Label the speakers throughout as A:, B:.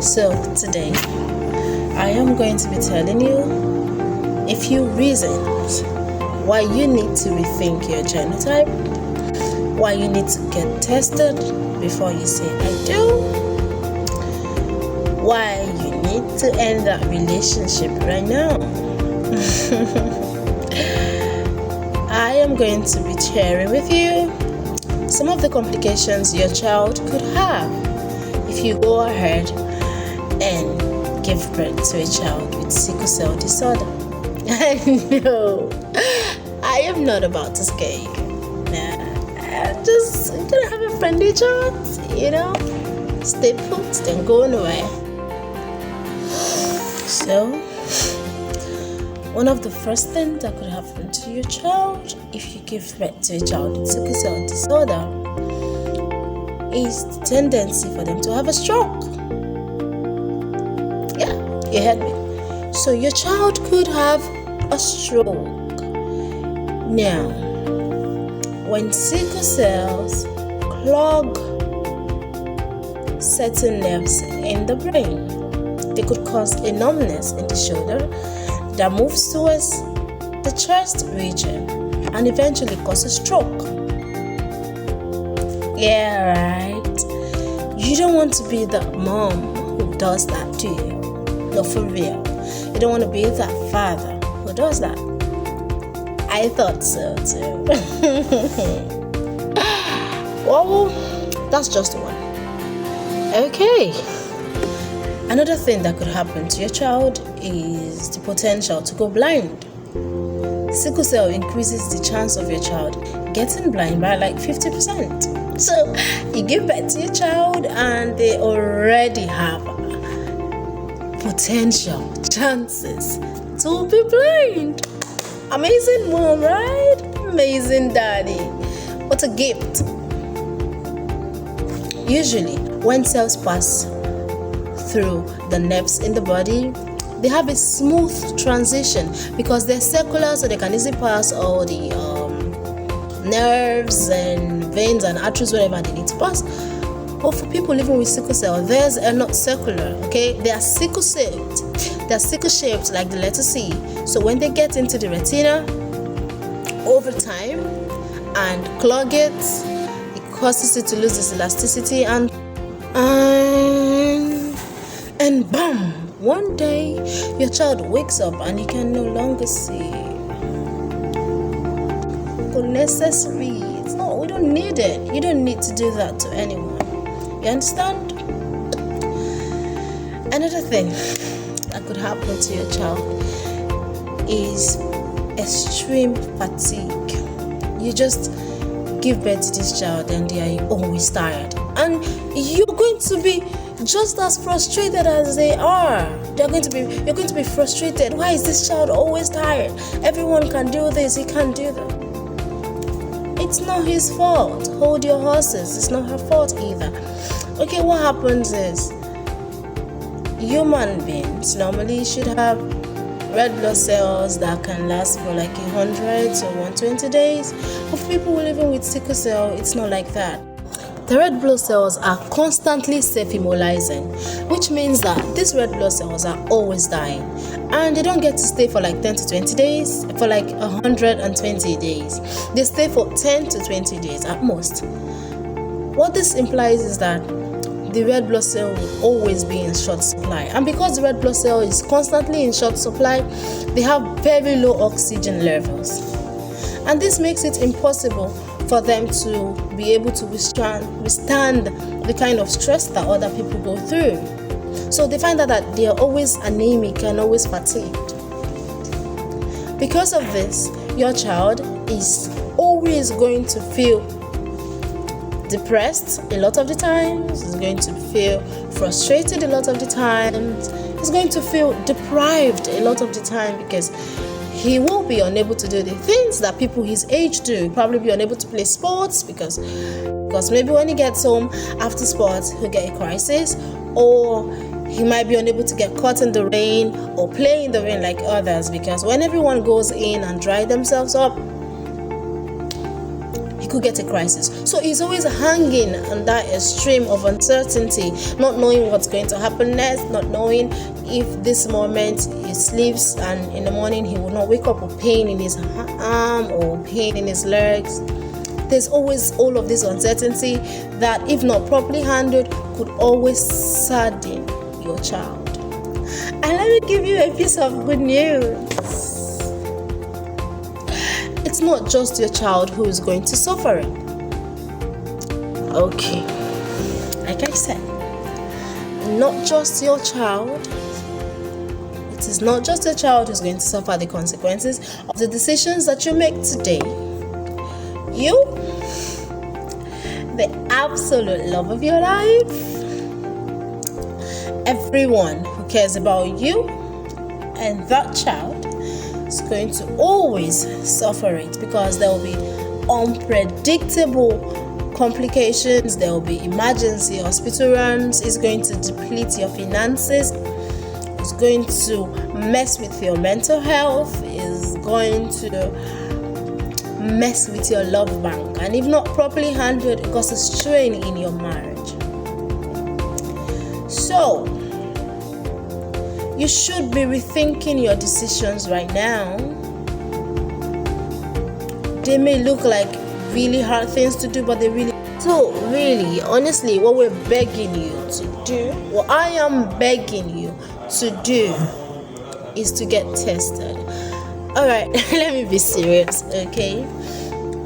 A: So today I am going to be telling you a few reasons why you need to rethink your genotype, why you need to get tested before you say I do, why you need to end that relationship right now. I am going to be sharing with you some of the complications your child could have if you go ahead and give birth to a child with sickle cell disorder. I know I am not about to scare you. I'm just gonna have a friendly chat, stay put, then go nowhere. So, one of the first things that could happen to your child if you give birth to a child with sickle cell disorder is the tendency for them to have a stroke. Yeah, you heard me. So your child could have a stroke. Now, when sickle cells clog certain nerves in the brain, they could cause a numbness in the shoulder that moves towards the chest region and eventually cause a stroke. Yeah, right. You don't want to be that mom who does that to you. No, for real. You don't want to be that father who does that. I thought so too. Well, that's just one. Okay. Another thing that could happen to your child is the potential to go blind. Sickle cell increases the chance of your child getting blind by like 50%. So you give birth to your child and they already have potential chances to be blind. Amazing mom, right? Amazing daddy. What a gift. Usually, when cells pass through the nerves in the body, they have a smooth transition because they're circular, so they can easily pass all the nerves and veins and arteries wherever they need to pass. But for people living with sickle cell, theirs are not circular, okay? They are sickle shaped. They are sickle shaped like the letter C. So when they get into the retina over time and clog it, it causes it to lose its elasticity and bam! One day your child wakes up and he can no longer see. Unnecessary. We don't need it. You don't need to do that to anyone. You understand? Another thing that could happen to your child is extreme fatigue. You just give birth to this child and they are always tired. And you're going to be just as frustrated as they are. You're going to be frustrated. Why is this child always tired? Everyone can do this, he can't do that. It's not his fault. Hold your horses. It's not her fault either. Okay, what happens is human beings normally should have red blood cells that can last for like 100 to 120 days. But for people living with sickle cell, it's not like that. The red blood cells are constantly self-immolizing, which means that these red blood cells are always dying. And they don't get to stay for like 10 to 20 days, for like 120 days. They stay for 10 to 20 days at most. What this implies is that the red blood cell will always be in short supply. And because the red blood cell is constantly in short supply, they have very low oxygen levels. And this makes it impossible for them to be able to withstand the kind of stress that other people go through. So they find out that they are always anemic and always fatigued. Because of this, your child is always going to feel depressed a lot of the times. He's going to feel frustrated a lot of the times. He's going to feel deprived a lot of the time because he will be unable to do the things that people his age do. He'll probably be unable to play sports because maybe when he gets home after sports, he'll get a crisis, or he might be unable to get caught in the rain or play in the rain like others, because when everyone goes in and dry themselves up, he could get a crisis. So he's always hanging on that extreme of uncertainty, not knowing what's going to happen next, not knowing if this moment he sleeps and in the morning he will not wake up with pain in his arm or pain in his legs. There's always all of this uncertainty that, if not properly handled, could always sadden your child. And let me give you a piece of good news. It's not just your child who is going to suffer it. Okay, like I said, not just your child. It is not just your child who's going to suffer the consequences of the decisions that you make today. You, the absolute love of your life, everyone who cares about you and that child is going to always suffer it, because there will be unpredictable complications, there will be emergency hospital runs, it's going to deplete your finances, it's going to mess with your mental health, it's going to mess with your love bank, and if not properly handled, it causes strain in your marriage. So you should be rethinking your decisions right now. They may look like really hard things to do, but they really... So really, honestly, what we're begging you to do, what I am begging you to do, is to get tested. Alright, let me be serious, okay?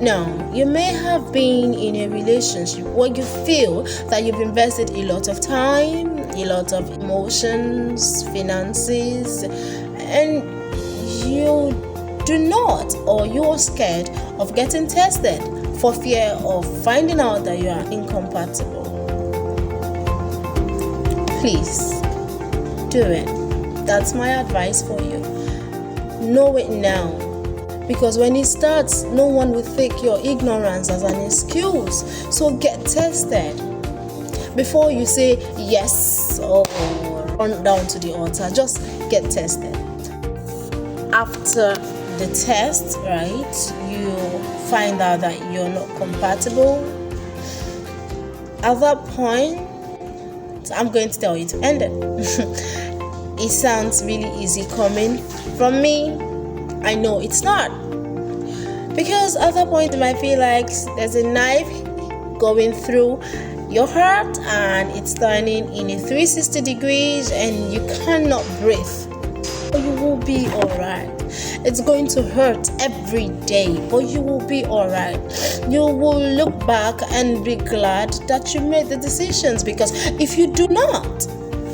A: Now, you may have been in a relationship where you feel that you've invested a lot of time, a lot of emotions, finances, and you do not, or you're scared of getting tested for fear of finding out that you are incompatible. Please, do it. That's my advice for you. Know it now, because when it starts, no one will take your ignorance as an excuse. So get tested before you say yes or run down to the altar. Just get tested. After the test, right, you find out that you're not compatible. At that point, I'm going to tell you to end it. It sounds really easy coming from me. I know it's not. Because at that point, you might feel like there's a knife going through your heart and it's turning in a 360 degrees and you cannot breathe. But you will be alright. It's going to hurt every day, but you will be alright. You will look back and be glad that you made the decisions, because if you do not,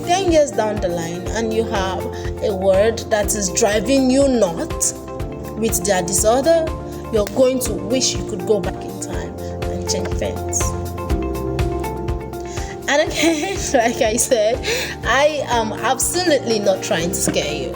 A: 10 years down the line and you have a word that is driving you nuts with their disorder, you're going to wish you could go back in time and change things. And again, like I said, I am absolutely not trying to scare you.